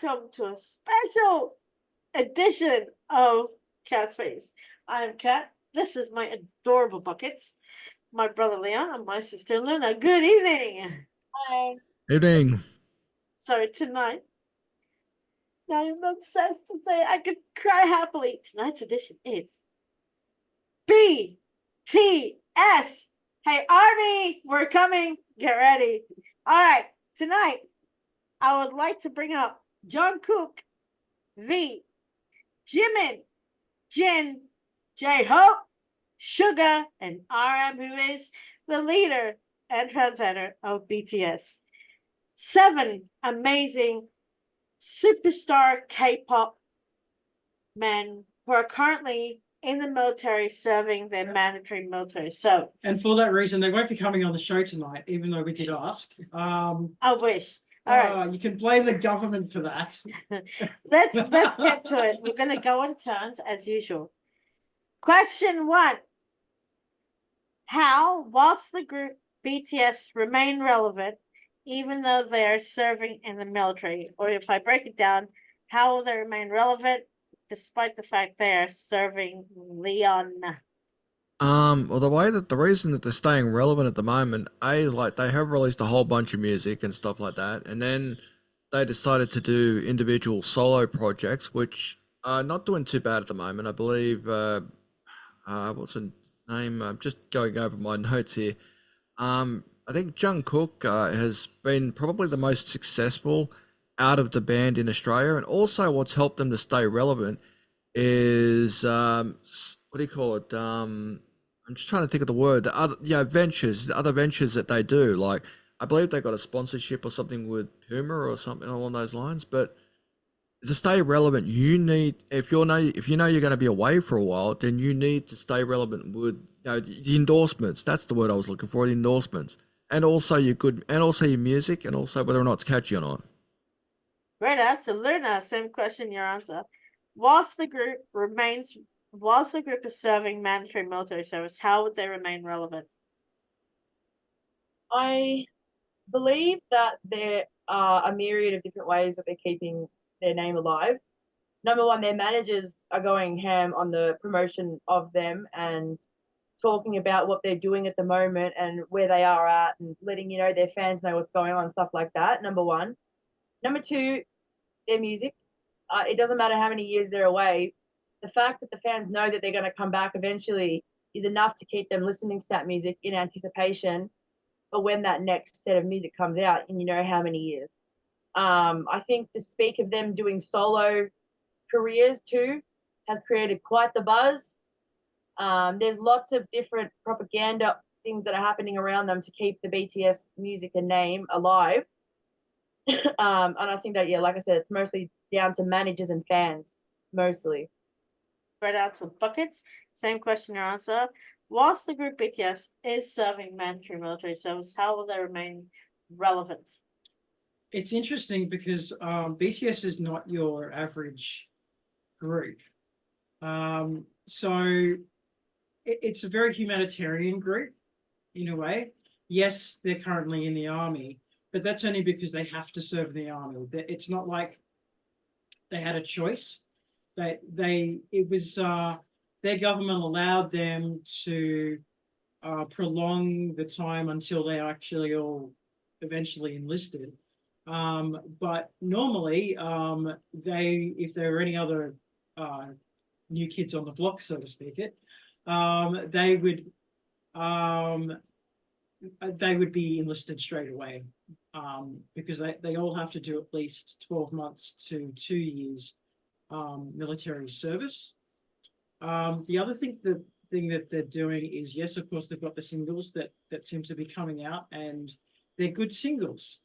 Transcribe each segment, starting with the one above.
welcome to a special edition of Cat's Face. I'm Cat. This is my adorable buckets, my brother Leon, and my sister Luna. Good evening. Hi. Evening. So tonight, I'm obsessed to say I could cry happily. Tonight's edition is BTS. Hey Army, we're coming. Get ready. All right, tonight I would like to bring up Jungkook, V, Jimin, Jin, J-Hope, Suga, and RM, who is the leader and trendsetter of BTS. 7 amazing superstar K-pop men who are currently in the military serving their mandatory military service. And for that reason, they won't be coming on the show tonight, even though we did ask. I wish. All right. You can blame the government for that. Let's get to it. We're gonna go in turns as usual. Question 1. How, whilst the group BTS remain relevant, even though they are serving in the military? Or if I break it down, how will they remain relevant despite the fact they are serving Leon? Well, the reason that they're staying relevant at the moment, they have released a whole bunch of music and stuff like that, and then they decided to do individual solo projects, which are not doing too bad at the moment. I believe, what's the name? I'm just going over my notes here. I think Jungkook has been probably the most successful out of the band in Australia, and also what's helped them to stay relevant is what do you call it? I'm just trying to think of the word. The other ventures that they do. Like I believe they got a sponsorship or something with Puma or something along those lines. But to stay relevant, you need if you know you're going to be away for a while, then you need to stay relevant with the endorsements. That's the word I was looking for. The endorsements, and also your music, and also whether or not it's catchy or not. Great answer, Luna. Same question, your answer. Whilst the group is serving mandatory military service, how would they remain relevant? I believe that there are a myriad of different ways that they're keeping their name alive. Number one, their managers are going ham on the promotion of them and talking about what they're doing at the moment and where they are at and letting their fans know what's going on, stuff like that. Number one. Number two, their music. It doesn't matter how many years they're away. The fact that the fans know that they're going to come back eventually is enough to keep them listening to that music in anticipation for when that next set of music comes out in how many years. I think the speak of them doing solo careers too has created quite the buzz. There's lots of different propaganda things that are happening around them to keep the BTS music and name alive. And I think that, like I said, it's mostly down to managers and fans, mostly. Right out to buckets. Same question or answer. Whilst the group BTS is serving mandatory military service, how will they remain relevant? It's interesting because BTS is not your average group. So it's a very humanitarian group in a way. Yes, they're currently in the army, but that's only because they have to serve the army. It's not like they had a choice. Their government allowed them to prolong the time until they actually all eventually enlisted. But normally, if there were any other new kids on the block, so to speak, they would be enlisted straight away because they all have to do at least 12 months to 2 years military service. The other thing that they're doing is, yes, of course, they've got the singles that seem to be coming out, and they're good singles.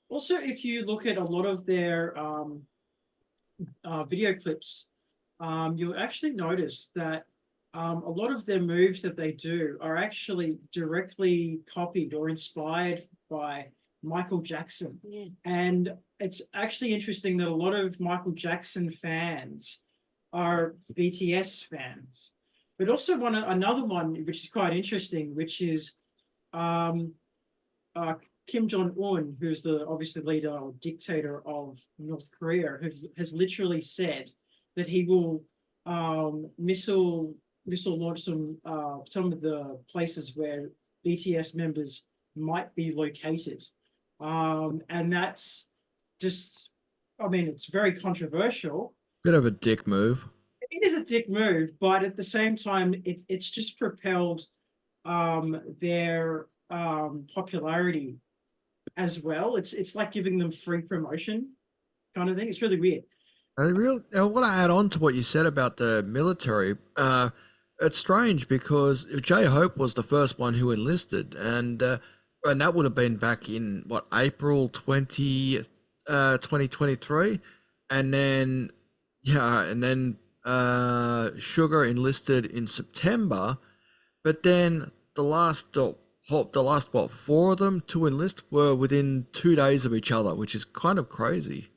Also, if you look at a lot of their video clips, you'll actually notice that a lot of their moves that they do are actually directly copied or inspired by Michael Jackson. Yeah. And it's actually interesting that a lot of Michael Jackson fans are BTS fans. But also another one, which is quite interesting, which is Kim Jong-un, who's the obviously leader or dictator of North Korea, has literally said that he will missile launch some of the places where BTS members might be located. And that's just, I mean, it's very controversial. Bit of a dick move. It is a dick move, but at the same time, it's just propelled their popularity as well. It's like giving them free promotion kind of thing. It's really weird. I want to add on to what you said about the military. It's strange because J-Hope was the first one who enlisted, and that would have been back in what, April 2023, and then Sugar enlisted in September, but then the last what, four of them to enlist were within 2 days of each other, which is kind of crazy.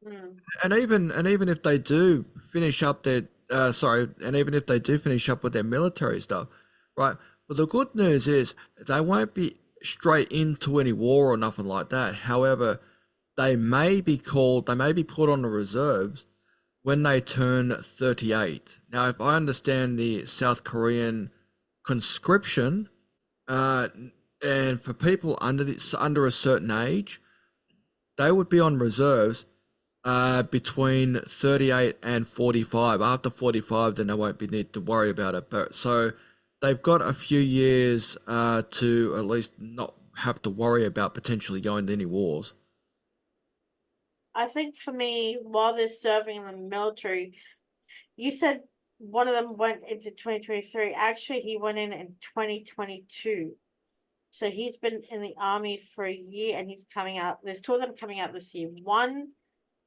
Hmm. And even if they do finish up their even if they do finish up with their military stuff, right? Well, the good news is they won't be straight into any war or nothing like that. However, they may be put on the reserves when they turn 38. Now, if I understand the South Korean conscription, and for people under a certain age, they would be on reserves between 38 and 45. After 45, then they won't be need to worry about it. But so they've got a few years to at least not have to worry about potentially going to any wars. I think for me, while they're serving in the military, you said one of them went into 2023. Actually, he went in 2022. So he's been in the army for a year and he's coming out. There's two of them coming out this year. One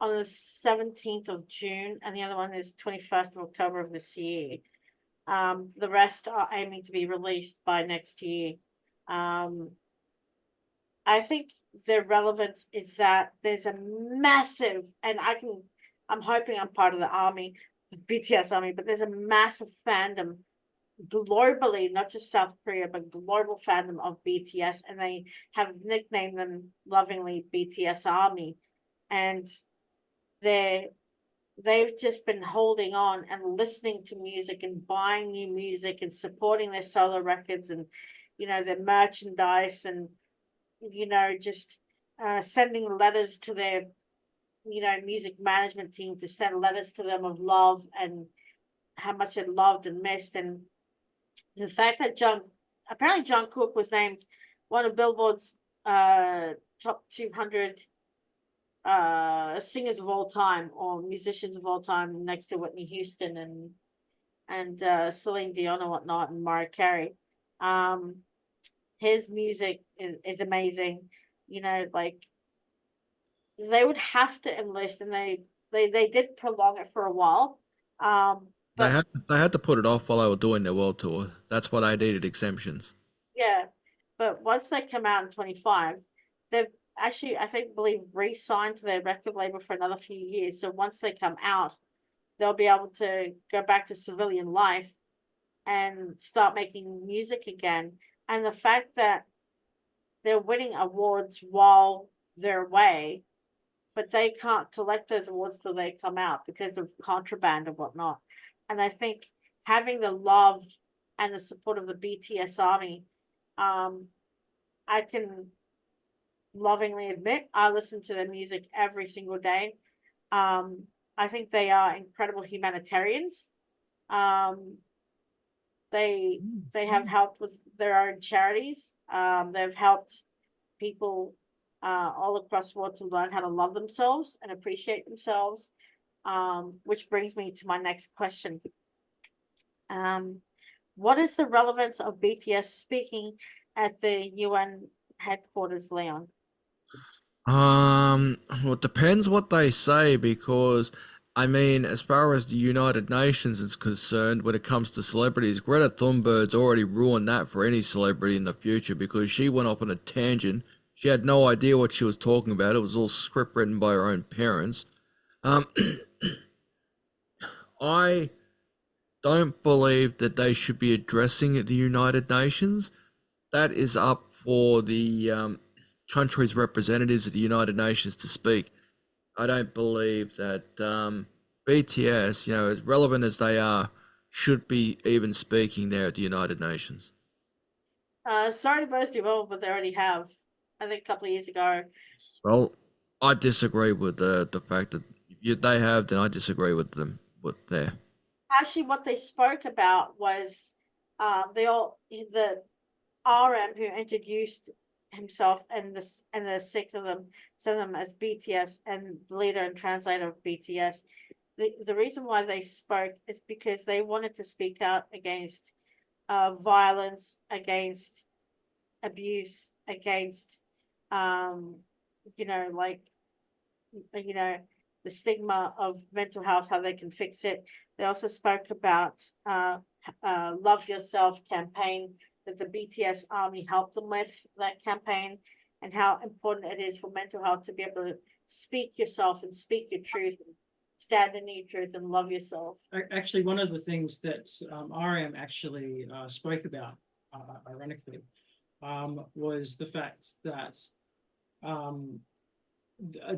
on the 17th of June and the other one is 21st of October of this year. The rest are aiming to be released by next year. I think their relevance is that there's a massive, and I'm hoping I'm part of the army, BTS Army, but there's a massive fandom globally, not just South Korea, but global fandom of BTS, and they have nicknamed them lovingly BTS Army. And they've just been holding on and listening to music and buying new music and supporting their solo records and, their merchandise and, just sending letters to their, music management team to send letters to them of love and how much they loved and missed. And the fact that apparently Jungkook was named one of Billboard's top 200 singers of all time or musicians of all time, next to Whitney Houston and Celine Dion and whatnot, and Mariah Carey. His music is amazing. Like they would have to enlist, and they did prolong it for a while. But They had to put it off while they were doing their world tour. That's why they needed exemptions. yeah, but once they come out in 25, they've actually, believe, re-signed to their record label for another few years. So once they come out, they'll be able to go back to civilian life and start making music again. And the fact that they're winning awards while they're away, but they can't collect those awards till they come out because of contraband and whatnot. And I think having the love and the support of the BTS Army, I can lovingly admit I listen to their music every single day. I think they are incredible humanitarians. They have helped with their own charities. They've helped people all across the world to learn how to love themselves and appreciate themselves. Which brings me to my next question. What is the relevance of BTS speaking at the UN headquarters, Leon? Well, it depends what they say because, I mean, as far as the United Nations is concerned, when it comes to celebrities, Greta Thunberg's already ruined that for any celebrity in the future because she went off on a tangent. She had no idea what she was talking about. It was all script written by her own parents. I don't believe that they should be addressing the United Nations. That is up for the country's representatives at the United Nations to speak. I don't believe that BTS, you know, as relevant as they are, should be even speaking there at the United Nations. Sorry to burst your bubble, but they already have. I think a couple of years ago. Well, I disagree with the fact that if they have, then I disagree with them. With there. Actually, what they spoke about was the RM who introduced himself and the six of them, some of them as BTS and the leader and translator of BTS. The reason why they spoke is because they wanted to speak out against violence, against abuse, against you know, like you know, the stigma of mental health, how they can fix it. They also spoke about Love Yourself campaign that the BTS Army helped them with that campaign, and how important it is for mental health to be able to speak yourself and speak your truth and stand in your truth and love yourself. Actually, one of the things that RM actually spoke about, ironically, was the fact that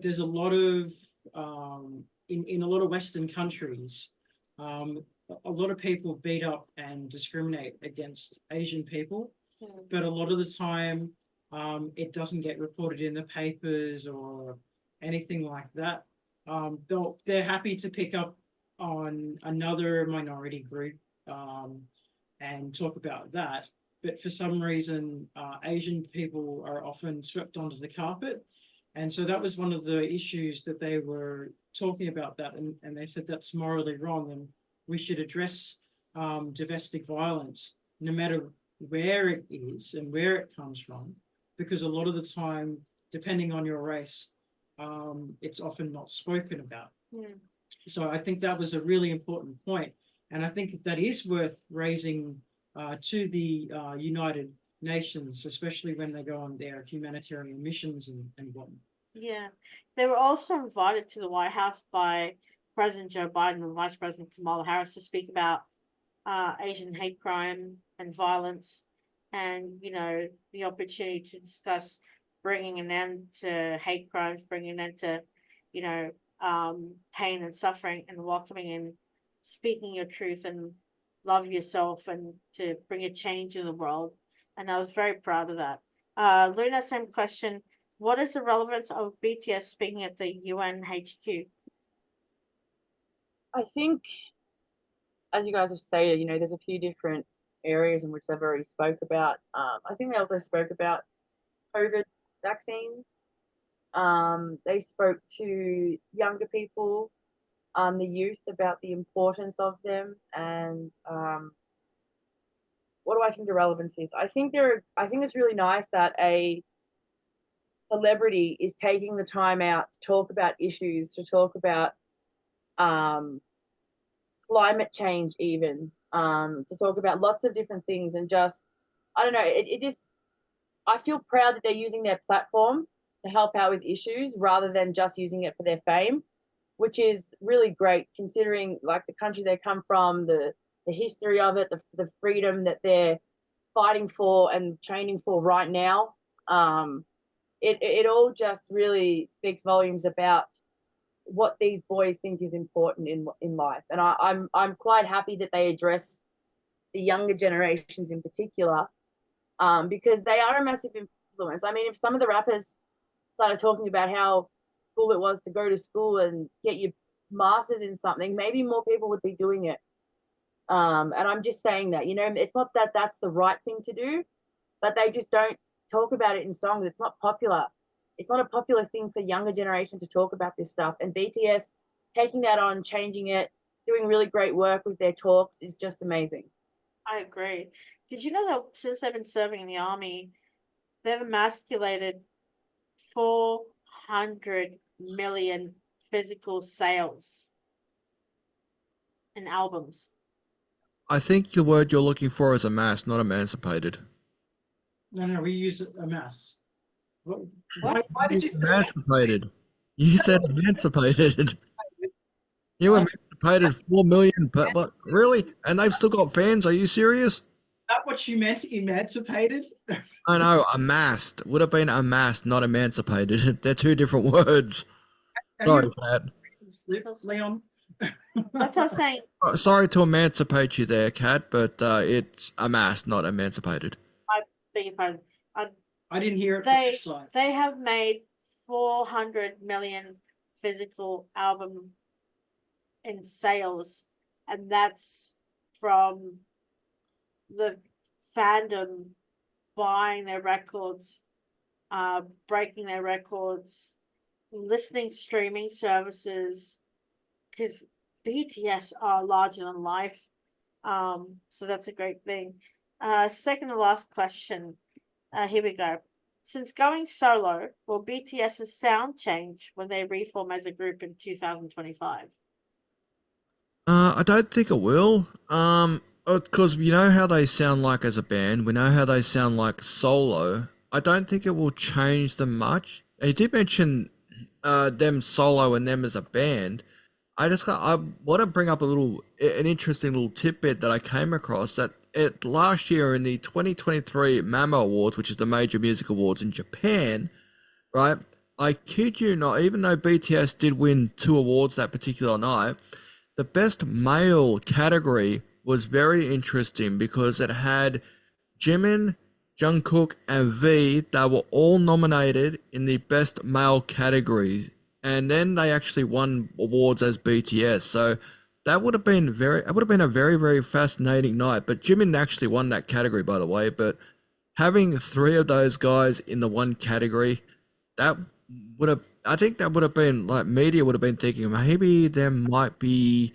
there's a lot of in a lot of Western countries, a lot of people beat up and discriminate against Asian people, but a lot of the time it doesn't get reported in the papers or anything like that. They're happy to pick up on another minority group and talk about that, but for some reason Asian people are often swept onto the carpet. And so that was one of the issues that they were talking about that, and they said that's morally wrong, and we should address domestic violence no matter where it is and where it comes from, because a lot of the time, depending on your race, it's often not spoken about. So I think that was a really important point, and I think that is worth raising to the United Nations, especially when they go on their humanitarian missions and whatnot. Yeah, they were also invited to the White House by President Joe Biden and Vice President Kamala Harris to speak about Asian hate crime and violence, and you know, the opportunity to discuss bringing an end to hate crimes, bringing an end to, you know, pain and suffering, and welcoming and speaking your truth and love yourself, and to bring a change in the world. And I was very proud of that. Luna, same question. What is the relevance of BTS speaking at the UNHQ? I think, as you guys have stated, you know, there's a few different areas in which they've already spoke about. I think they also spoke about COVID vaccines. They spoke to younger people, the youth, about the importance of them, and what do I think the relevance is? I think it's really nice that a celebrity is taking the time out to talk about issues, to talk about climate change, even to talk about lots of different things, and just, I don't know, it just, I feel proud that they're using their platform to help out with issues rather than just using it for their fame, which is really great considering like the country they come from, the history of it, the freedom that they're fighting for and training for right now. It all just really speaks volumes about what these boys think is important in life, and I'm quite happy that they address the younger generations in particular, because they are a massive influence. I mean, if some of the rappers started talking about how cool it was to go to school and get your masters in something, maybe more people would be doing it. And I'm just saying that, you know, it's not that that's the right thing to do, but they just don't talk about it in songs. It's not popular. It's not a popular thing for younger generation to talk about this stuff. And BTS taking that on, changing it, doing really great work with their talks is just amazing. I agree. Did you know that since they've been serving in the army, they've emasculated 400 million physical sales in albums? I think the word you're looking for is amassed, not emancipated. No, we use a mass. Why did you say that? Emancipated? You said emancipated. You emancipated 4 million, but really? And they've still got fans? Are you serious? that what you meant? Emancipated? I know, amassed. Would have been amassed, not emancipated. They're two different words. Have Sorry, you Kat. slip, Leon? That's what I'm saying. Sorry to emancipate you there, Kat, but it's amassed, not emancipated. I beg your pardon. I didn't hear it from They this side. they have made 400 million physical album in sales, and that's from the fandom buying their records, breaking their records, listening streaming services, because BTS are larger than life. So that's a great thing. Second to last question. Here we go. Since going solo, will BTS's sound change when they reform as a group in 2025? I don't think it will. Because you know how they sound like as a band. We know how they sound like solo. I don't think it will change them much. And you did mention them solo and them as a band. I want to bring up an interesting little tidbit that I came across that last year in the 2023 MAMA Awards, which is the major music awards in Japan, right? I kid you not, even though BTS did win 2 awards that particular night, the best male category was very interesting because it had Jimin, Jungkook, and V that were all nominated in the best male category, and then they actually won awards as BTS. So that would have been a very very fascinating night. But Jimin actually won that category, by the way. But having 3 of those guys in the one category, that I think that would have been like media would have been thinking maybe there might be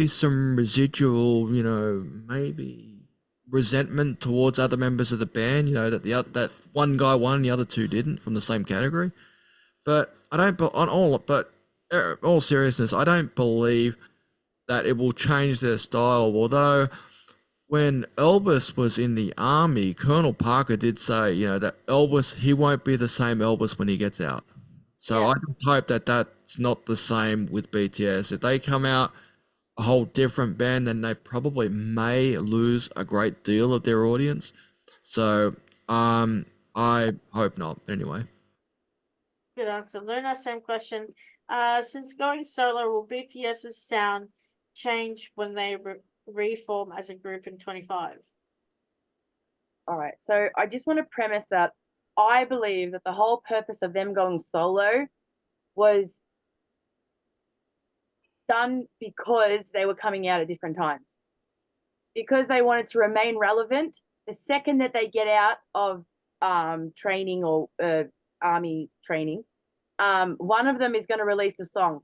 some residual, maybe resentment towards other members of the band, that one guy won, the other two didn't from the same category. But I don't, but all seriousness, I don't believe that it will change their style. Although when Elvis was in the army, Colonel Parker did say, that Elvis, he won't be the same Elvis when he gets out. So Yeah. I just hope that that's not the same with BTS. If they come out a whole different band, then they probably may lose a great deal of their audience. So I hope not. But anyway. Good answer. Luna, same question. Since going solo, will BTS's sound change when they reform as a group in 25? All right. So I just want to premise that I believe that the whole purpose of them going solo was done because they were coming out at different times. Because they wanted to remain relevant, the second that they get out of training or army training, one of them is going to release a song.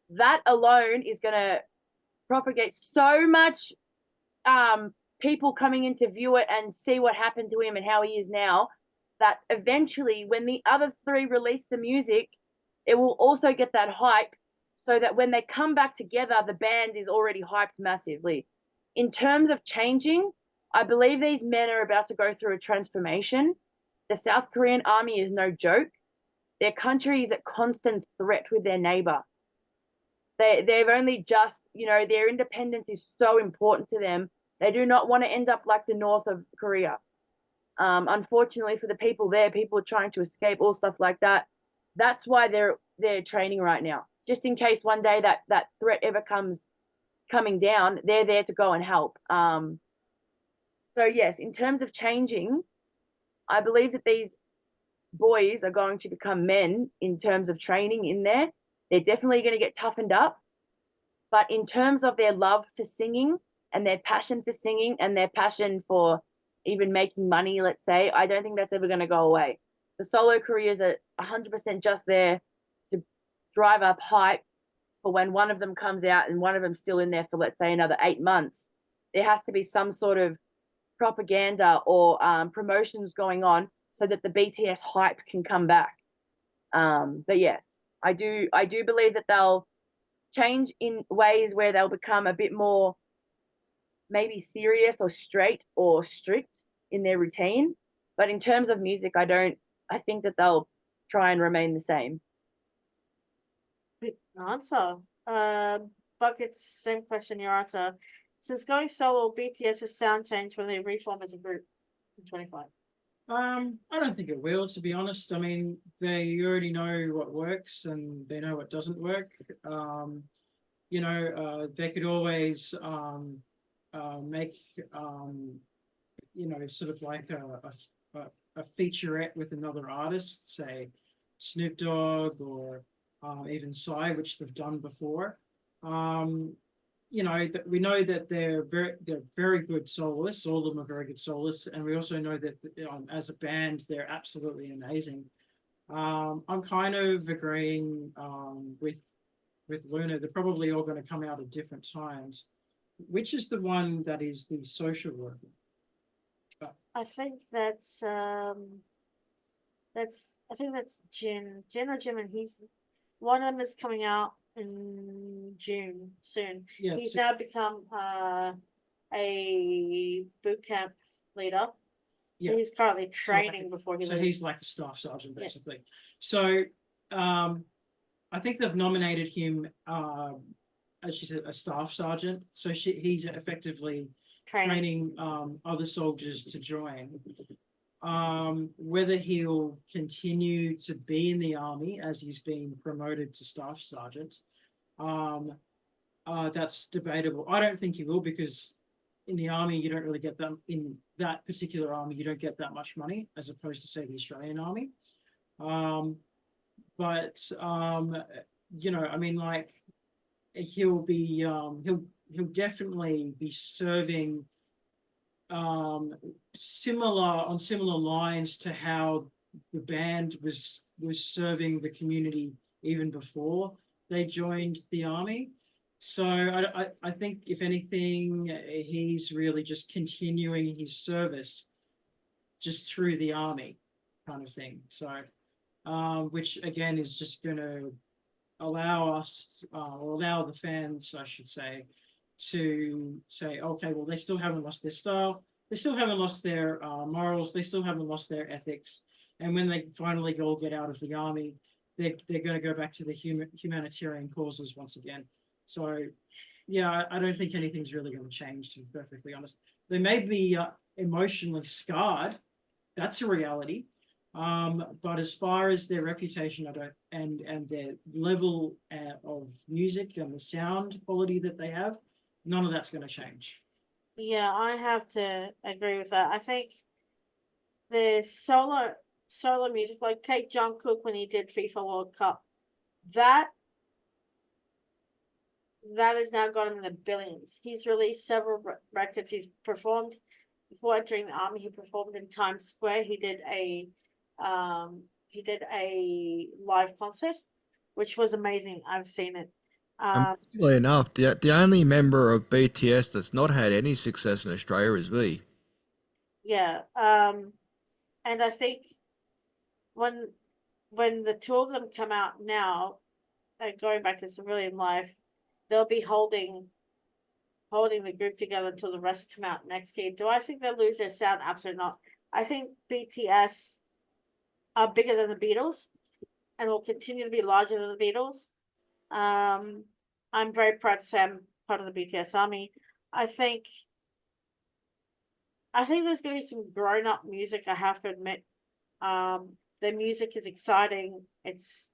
That alone is going to propagate so much people coming in to view it and see what happened to him and how he is now, that eventually when the other 3 release the music, it will also get that hype so that when they come back together, the band is already hyped massively. In terms of changing, I believe these men are about to go through a transformation. The South Korean army is no joke. Their country is at constant threat with their neighbor. They've only just, their independence is so important to them. They do not want to end up like the north of Korea. Unfortunately for the people there, people are trying to escape, all stuff like that. That's why they're training right now, just in case one day that threat ever comes coming down. They're there to go and help. So yes, in terms of changing, I believe that these boys are going to become men in terms of training in there. They're definitely going to get toughened up. But in terms of their love for singing and their passion for singing and their passion for even making money, let's say, I don't think that's ever going to go away. The solo careers are 100% just there to drive up hype for when one of them comes out and one of them's still in there for, let's say, another 8 months. There has to be some sort of propaganda or promotions going on so that the BTS hype can come back. But yes, I do believe that they'll change in ways where they'll become a bit more maybe serious or straight or strict in their routine. But in terms of music, I think that they'll try and remain the same. Good answer. Buckets, same question, your answer. Since going solo, BTS's sound changed when they reform as a group in 25. I don't think it will, to be honest. I mean, they already know what works and they know what doesn't work. They could always make sort of like a featurette with another artist, say Snoop Dogg or even Psy, which they've done before. We know that they're very good soloists. All of them are very good soloists, and we also know that as a band they're absolutely amazing. I'm kind of agreeing with Luna. They're probably all going to come out at different times. Which is the one that is the social worker? I think that's Jin or Jim, and he's one of them is coming out in June soon. Yeah, He's so- now become a boot camp leader. So Yeah. he's currently training before he So leaves. he's like a staff sergeant, basically. So I think they've nominated him, as she said, a staff sergeant. So he's effectively training other soldiers to join. Whether he'll continue to be in the army as he's being promoted to staff sergeant, that's debatable. I don't think he will, because in the army you don't really get that, in that particular army you don't get that much money as opposed to, say, the Australian army. I mean, like, he'll definitely be serving similar lines to how the band was serving the community even before they joined the army. So I think, if anything, he's really just continuing his service just through the army, kind of thing. So which again is just going to allow us, or allow the fans, I should say, to say, okay, well, they still haven't lost their style, they still haven't lost their morals, they still haven't lost their ethics, and when they finally all get out of the army, they're going to go back to the humanitarian causes once again. So, yeah, I don't think anything's really going to change, to be perfectly honest. They may be emotionally scarred. That's a reality. But as far as their reputation, I don't, and their level of music and the sound quality that they have, none of that's going to change. Yeah, I have to agree with that. I think the solo music, like take Jungkook when he did FIFA World Cup, that has now got him in the billions. He's released several records. He's performed before entering the army. He performed in Times Square. He did a live concert, which was amazing. I've seen it. Particularly enough, the only member of BTS that's not had any success in Australia is V. Yeah. And I think when the two of them come out now, and going back to civilian life, they'll be holding the group together until the rest come out next year. Do I think they'll lose their sound? Absolutely not. I think BTS are bigger than the Beatles and will continue to be larger than the Beatles. I'm very proud to say I'm part of the BTS Army. I think there's going to be some grown up music, I have to admit. Their music is exciting. It's,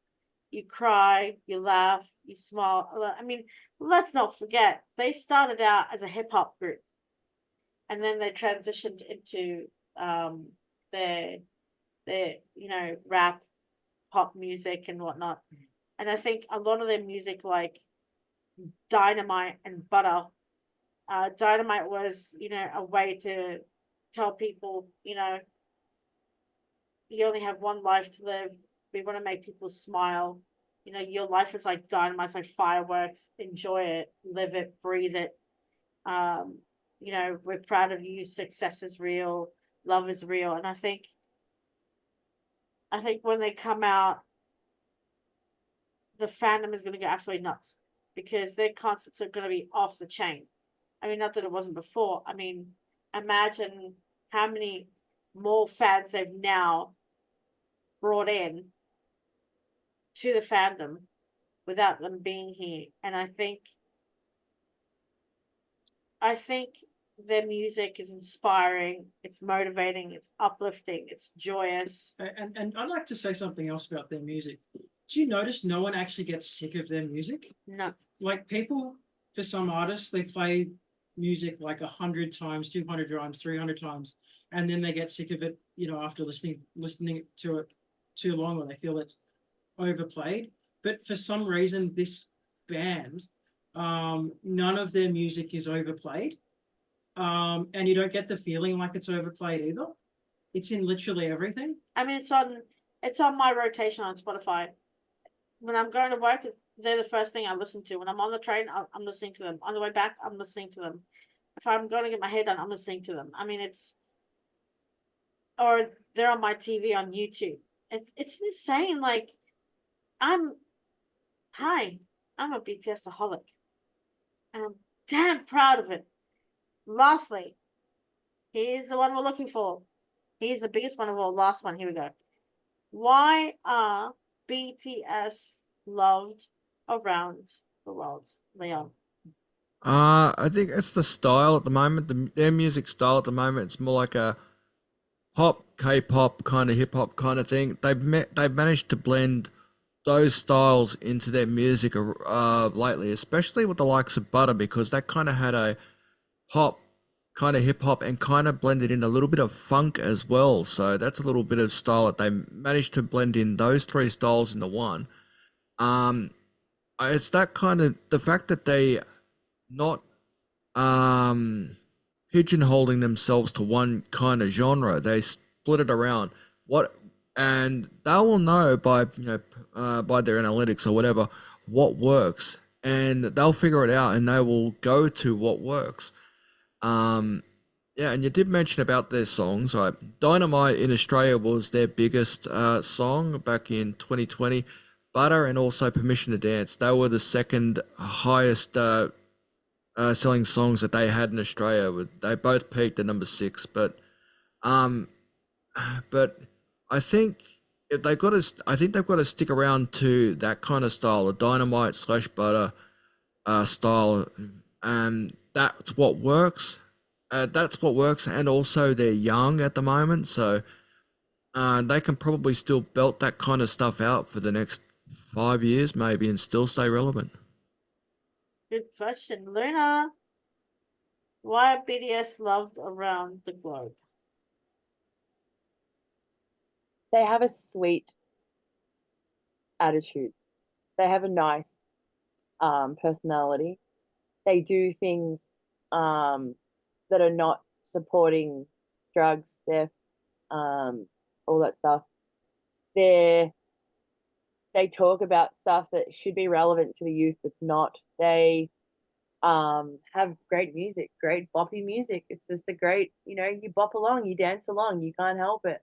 you cry, you laugh, you smile. I mean, let's not forget, they started out as a hip hop group, and then they transitioned into their rap, pop music and whatnot. And I think a lot of their music, like Dynamite and Butter, Dynamite was, a way to tell people, you only have one life to live. We want to make people smile. Your life is like dynamite, it's like fireworks. Enjoy it, live it, breathe it. We're proud of you. Success is real, love is real. And I think when they come out, the fandom is going to go absolutely nuts, because their concerts are going to be off the chain. I mean, not that it wasn't before. I mean, imagine how many more fans they've now brought in to the fandom without them being here. And I think I think their music is inspiring, it's motivating, it's uplifting, it's joyous. And I'd like to say something else about their music. Do you notice no one actually gets sick of their music? No, Like people, for some artists, they play music like 100 times, 200 times, 300 times, and then they get sick of it. After listening to it too long, or they feel it's overplayed. But for some reason, this band, none of their music is overplayed, and you don't get the feeling like it's overplayed either. It's in literally everything. I mean it's on my rotation on Spotify. When I'm going to work, they're the first thing I listen to. When I'm on the train, I'm listening to them. On the way back, I'm listening to them. If I'm going to get my hair done, I'm listening to them. I mean, or they're on my TV on YouTube. It's insane. Like, I'm hi, I'm a BTS-aholic, and I'm damn proud of it. Lastly, here's the one we're looking for. Here's the biggest one of all. Last one. Here we go. Why are BTS loved around the world, Leon? I think it's the style at the moment. Their music style at the moment. It's more like a pop, K-pop kind of hip hop kind of thing. They've managed to blend those styles into their music lately, especially with the likes of Butter, because that kind of had a pop, kind of hip hop, and kind of blended in a little bit of funk as well. So that's a little bit of style that they managed to blend in those three styles into one. Um, it's that kind of the fact that they not um pigeonholing themselves to one kind of genre. They split it around. What and they will know by by their analytics or whatever what works, and they'll figure it out, and they will go to what works. Um, yeah, and you did mention about their songs, right? Dynamite in Australia was their biggest song back in 2020. Butter and also Permission to Dance. They were the second highest selling songs that they had in Australia. They both peaked at number 6, um, but I think if they've got to, I think they've got to stick around to that kind of style, the Dynamite slash Butter style, and that's what works. That's what works, and also they're young at the moment, so they can probably still belt that kind of stuff out for the next 5 years, maybe, and still stay relevant. Good question, Luna. Why are BTS loved around the globe? They have a sweet attitude. They have a nice personality. They do things that are not supporting drugs, theft, all that stuff. They they talk about stuff that should be relevant to the youth that's not. They have great music, great boppy music. It's just a great, you bop along, you dance along, you can't help it.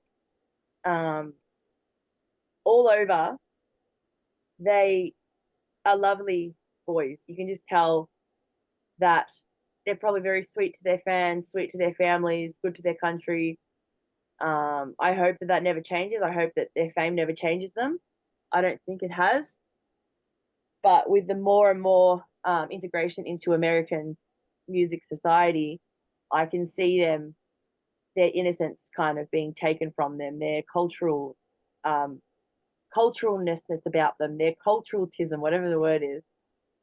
Um, all over, they are lovely boys. You can just tell that they're probably very sweet to their fans, sweet to their families, good to their country. I hope that that never changes. I hope that their fame never changes them. I don't think it has. But with the more and more integration into American music society, I can see their innocence kind of being taken from them, their um, culturalness that's about them, their culturalism, whatever the word is.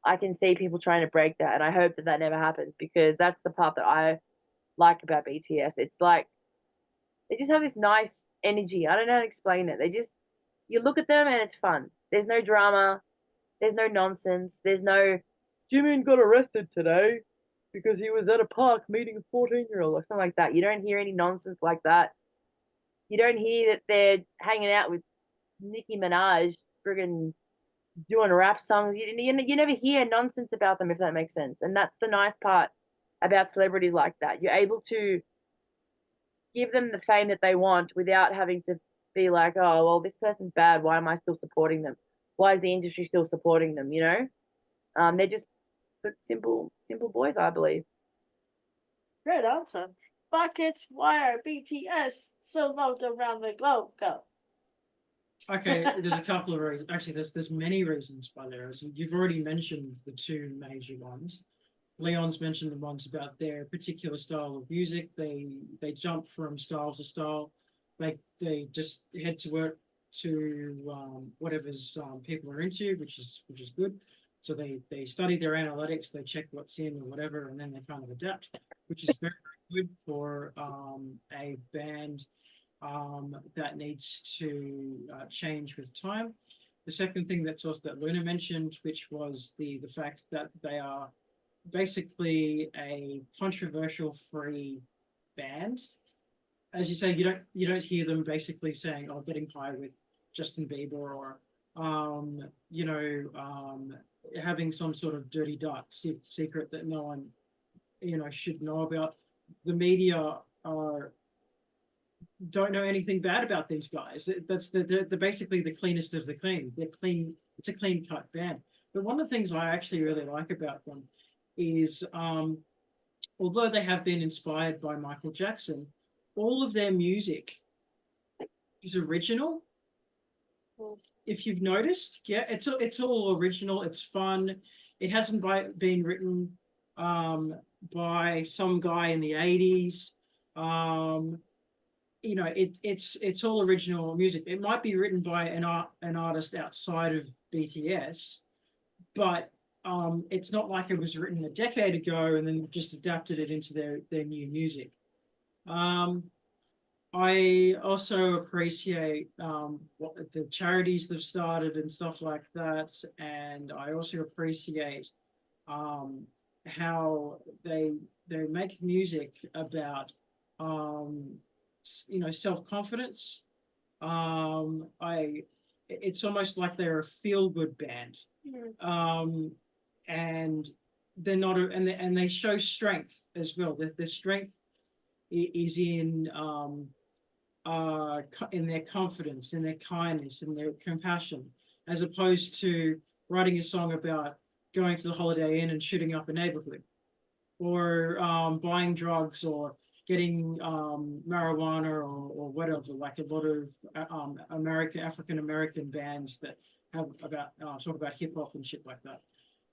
I can see people trying to break that, and I hope that that never happens, because that's the part that I like about BTS. It's like they just have this nice energy. I don't know how to explain it. You look at them and it's fun. There's no drama. There's no nonsense. There's no Jimin got arrested today because he was at a park meeting a 14-year-old or something like that. You don't hear any nonsense like that. You don't hear that they're hanging out with Nicki Minaj, friggin' doing rap songs. You never hear nonsense about them, if that makes sense. And that's the nice part about celebrities like that. You're able to give them the fame that they want without having to be like, oh, well, this person's bad. Why am I still supporting them? Why is the industry still supporting them? They're just simple boys, I believe. Great answer. Buckets, why are BTS so loved around the globe? Go. Okay, there's a couple of reasons. Actually, there's many reasons why there is. You've already mentioned the two major ones. Leon's mentioned the ones about their particular style of music. They jump from style to style. They just head to work to whatever's people are into, which is good. So they study their analytics, they check what's in or whatever, and then they kind of adapt, which is very, very good for a band that needs to change with time. The second thing that's also that Luna mentioned, which was the fact that they are basically a controversial free band. As you say, you don't hear them basically saying, "Oh, getting high with Justin Bieber," or having some sort of dirty dark secret that no one should know about. The media are don't know anything bad about these guys. That's they're basically the cleanest of the clean. They're clean. It's a clean cut band. But one of the things I actually really like about them is, although they have been inspired by Michael Jackson, all of their music is original. If you've noticed, yeah, it's all original. It's fun. It hasn't been written by some guy in the 80s. It's all original music. It might be written by an artist outside of BTS, but it's not like it was written a decade ago and then just adapted it into their new music. I also appreciate what the charities they've started and stuff like that, and I also appreciate how they make music about self-confidence. It's almost like they're a feel-good band. And they're not and they show strength as well. Their strength is in their confidence, in their kindness, in their compassion, as opposed to writing a song about going to the Holiday Inn and shooting up a neighborhood, or buying drugs, or getting marijuana, or whatever, like a lot of African American bands that have talk about hip hop and shit like that.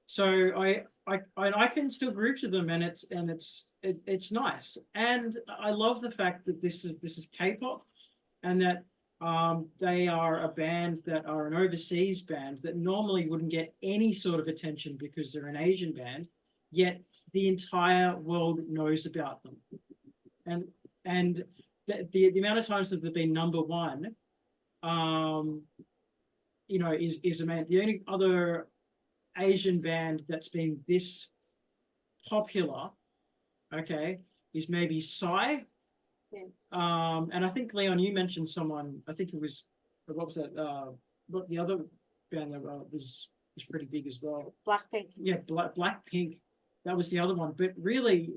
So I can still group to them, and it's nice, and I love the fact that this is K-pop, and that they are a band that are an overseas band that normally wouldn't get any sort of attention because they're an Asian band, yet the entire world knows about them, and the amount of times that they've been number one, is amazing. The only other Asian band that's been this popular, okay, is maybe Psy. And I think, Leon, you mentioned someone. I think it was, what was that? What the other band that was pretty big as well? Blackpink. Yeah, Blackpink. That was the other one. But really,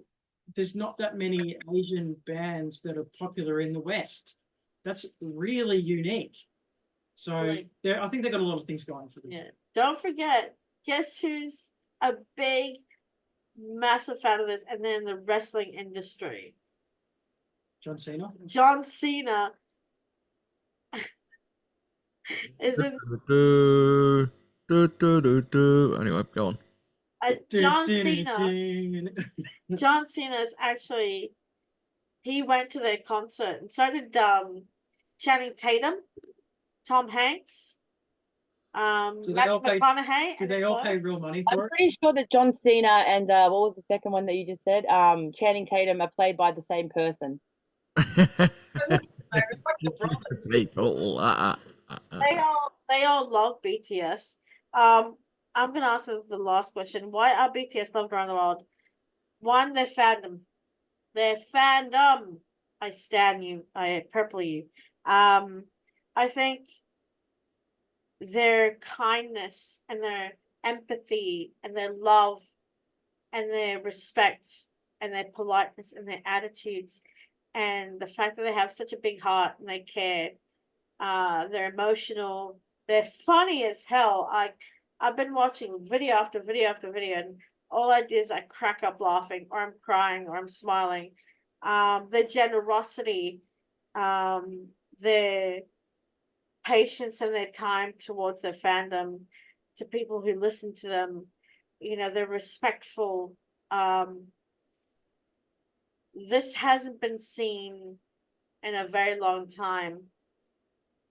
there's not that many Asian bands that are popular in the West. That's really unique. So I think they've got a lot of things going for them. Yeah. Don't forget, guess who's a big, massive fan of this, and then the wrestling industry? John Cena. John Cena is in. Anyway, go on. John Cena is actually. He went to their concert, and so did Channing Tatum, Tom Hanks, Matthew McConaughey. Did they all pay real money for I'm it? pretty sure that John Cena and what was the second one that you just said? Channing Tatum are played by the same person. People. They all love BTS. I'm gonna answer the last question. Why are BTS loved around the world? One, their fandom. Their fandom. I stan you. I purple you. I think their kindness and their empathy and their love and their respect and their politeness and their attitudes, and the fact that they have such a big heart and they care. They're emotional. They're funny as hell. I've been watching video after video after video, and all I do is I crack up laughing, or I'm crying, or I'm smiling. Their generosity, their patience and their time towards their fandom, to people who listen to them. They're respectful. this hasn't been seen in a very long time.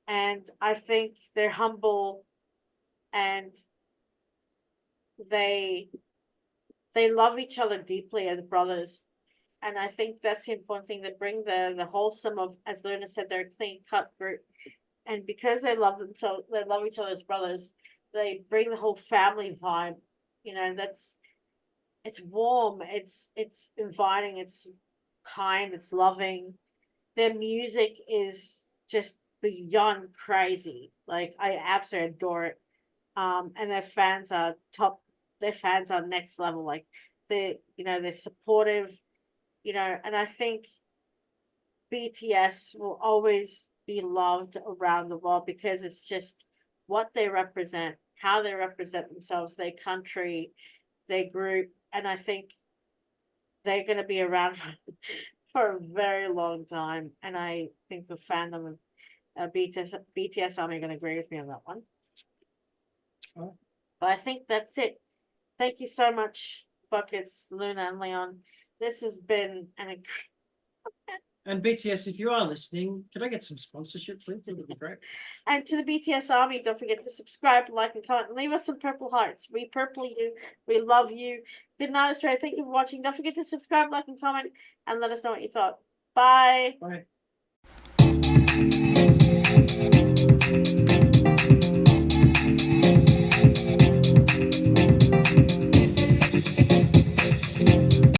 And I think they're humble and they they love each other deeply as brothers. And I think that's the important thing. They bring the wholesome of, as Luna said, they're a clean cut group. And because they love them so they love each other as brothers, they bring the whole family vibe. You know, that's it's warm, it's inviting, it's kind, it's loving. Their music is just beyond crazy. Like I absolutely adore it. And their fans are top. Their fans are next level. Like they're supportive. And I think BTS will always be loved around the world because it's just what they represent, how they represent themselves, their country, their group, and I think they're going to be around for a very long time. And I think the fandom of BTS Army are going to agree with me on that one. Oh. But I think that's it. Thank you so much, Buckets, Luna, and Leon. This has been an And BTS, if you are listening, could I get some sponsorship, please? That would be great. And to the BTS Army, don't forget to subscribe, like, and comment, and leave us some purple hearts. We purple you. We love you. Good night, Australia. Thank you for watching. Don't forget to subscribe, like, and comment, and let us know what you thought. Bye. Bye.